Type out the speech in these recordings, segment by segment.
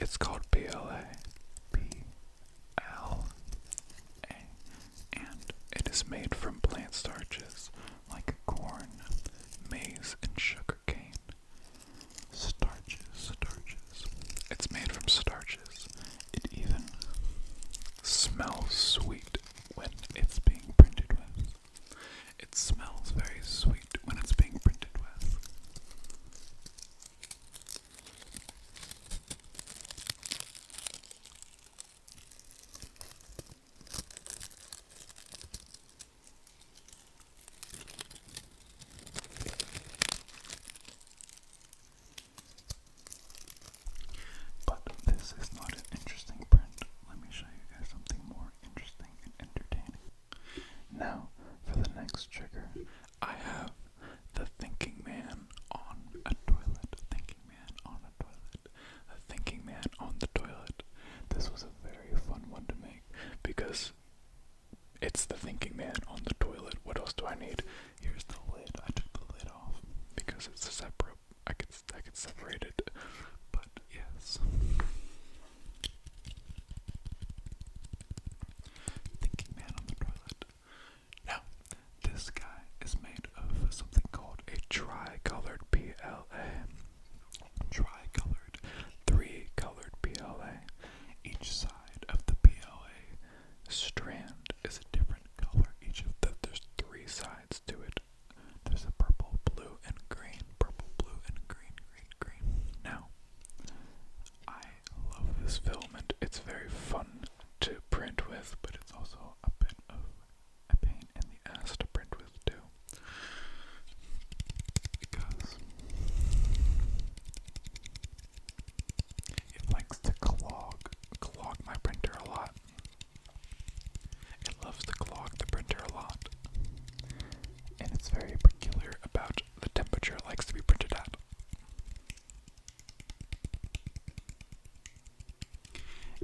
It's called PLA. PLA. And it is made from plant starches like corn, maize, and sugarcane. Starches. It's made from starches. It even smells sweet when it's being printed with. It smells very sweet when it's being printed with. But this is not an interesting print. Let me show you guys something more interesting and entertaining. Now, for the next trigger, I have the thinking man on a toilet. Thinking man on a toilet. A thinking man on the toilet. This was a very fun one to make because it's the thinking man on the toilet. What else do I need? Here's the lid. I took the lid off because it's separate. I could separate it. But yes. Thinking man on the toilet. Now, this guy is made of something called a tri-colored PLA. Tri-colored, 3-colored PLA. Each side of the PLA strand is a different color. There's 3 sides to it. There's a purple, blue, and green. Purple, blue, and green, green, green. Now, I love this filament. It's very fun to print with, but it's also a bit of a pain in the ass to print with too. Because it likes to clog my printer a lot. It loves to clog the printer a lot. And it's very peculiar about the temperature it likes to be printed at.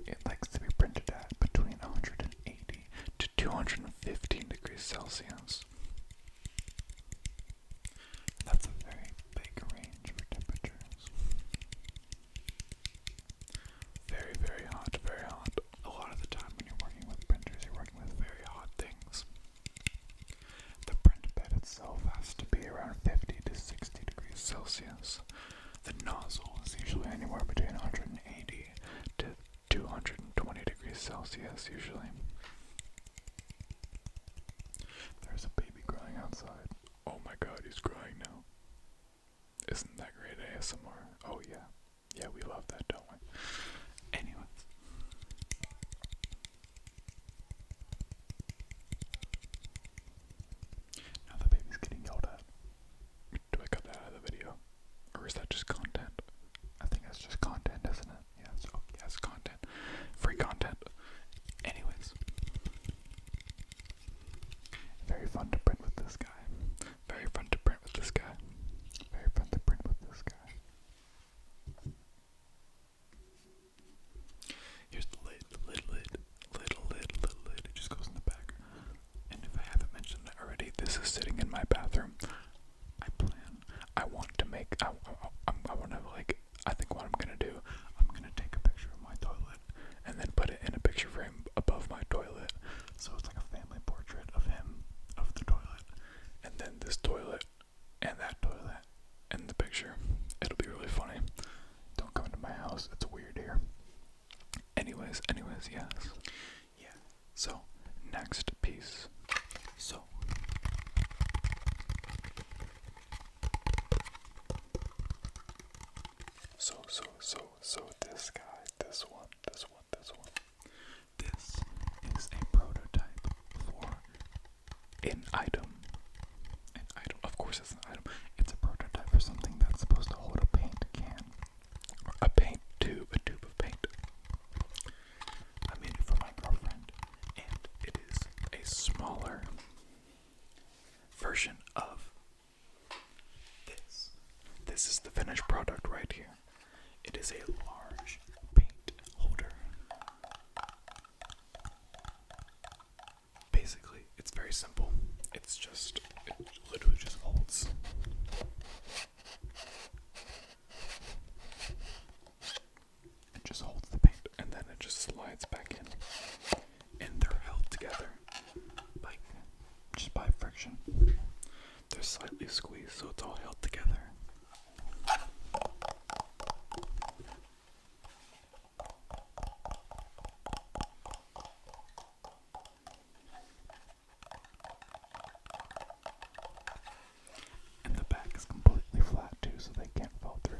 It likes to be printed at between 180 to 215 degrees Celsius. That's a very big range for temperatures. Very, very hot, very hot. A lot of the time when you're working with printers, you're working with very hot things. The print bed itself has to be around 50 to 60 degrees Celsius. The nozzle is usually anywhere between 180 to 220 degrees Celsius usually. There's a baby crying outside. Oh my god, he's crying now. Isn't that great ASMR? Oh yeah. Yeah, we love that, don't we? Anyways. Now the baby's getting yelled at. Do I cut that out of the video? Or is that just content? I think that's just content, isn't it? Yeah, it's content. Free content. Anyways. Very fun to print with this guy. Very fun to print with this guy. Very fun to print with this guy. Here's the lid. Little lid. It just goes in the back. And if I haven't mentioned it already, this is sitting in my bathroom. I think what I'm gonna do, I'm gonna take a picture of my toilet and then put it in a picture frame above my toilet. So it's like a family portrait of him, of the toilet, and then this toilet, and that toilet, and the picture. It'll be really funny. Don't come into my house, it's weird here. Anyways, yes. Yeah, so, next piece. So this guy, this one. This is a prototype for an item. Of course it's an item. It's a prototype for something that's supposed to hold a paint can. Or a paint tube, a tube of paint. I made it for my girlfriend, and it is a smaller version of this. This is the finished product right here. It is a large paint holder. Basically, it's very simple. It literally just holds. It just holds slightly squeezed so it's all held together. And the back is completely flat too, so they can't fall through.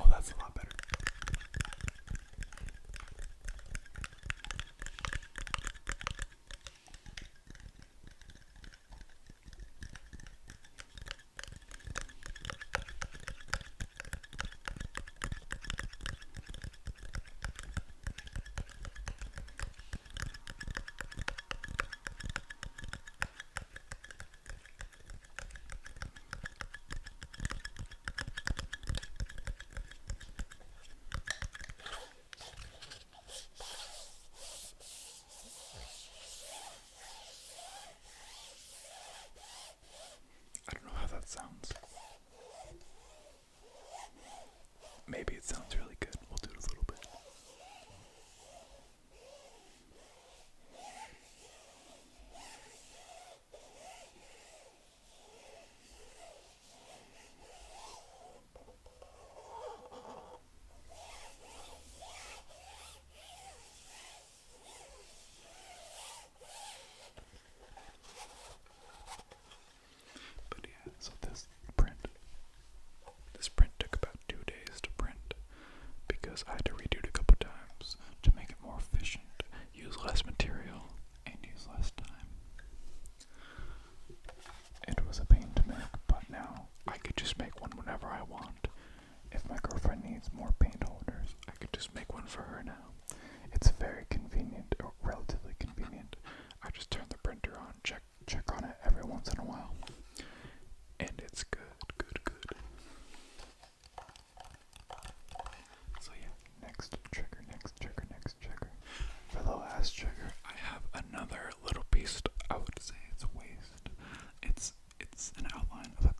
Oh, that's a lot better. I don't know how that sounds. Maybe it sounds really good. We'll do it a little bit. But yeah, so this print took about 2 days to print because I had to redo it a couple times to make it more efficient, use less material, and use less time. It was a pain to make, but now I could just make one whenever I want. If my girlfriend needs more paint holders, I could just make one for her now. It's very convenient, or relatively convenient. I just turn the printer on, check on it every once in a while, and it's good. So yeah, next trigger. For the last trigger, I have another little piece. I would say it's waste. It's an outline of a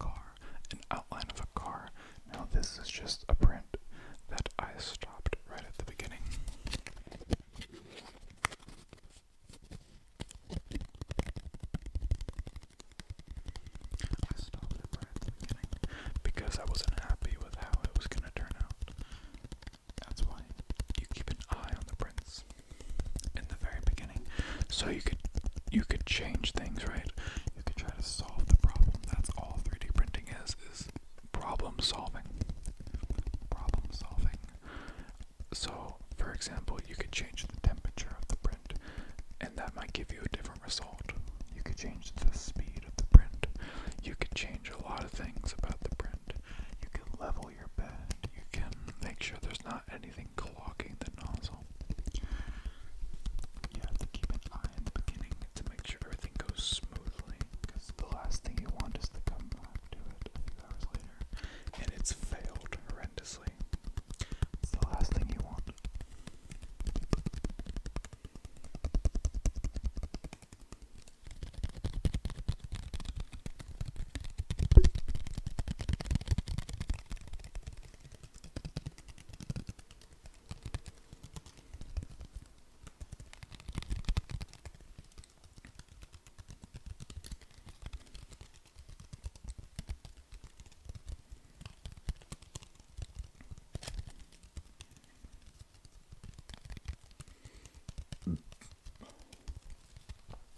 car. Now this is just a print that I stopped right at the beginning. Because I wasn't happy with how it was going to turn out. That's why you keep an eye on the prints in the very beginning. So you could change things, right? You could try to solve the problem. That's all 3D printing is problem solving. So, for example, you could change the temperature of the print, and that might give you a different result. You could change the speed of the print. You could change a lot of things about the print. You can level your bed. You can make sure there's not anything clogging the nozzle. You have to keep an eye in the beginning to make sure everything goes smoothly, because the last thing you want is to come back to it a few hours later and it's failed horrendously. It's the last thing you want.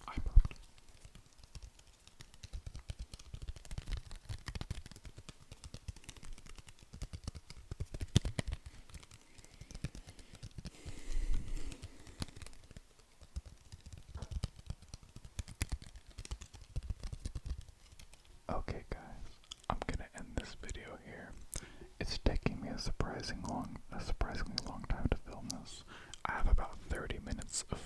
I burped. Okay guys, I'm gonna end this video here. It's taking me a surprisingly long time to film this. I have about 30 minutes of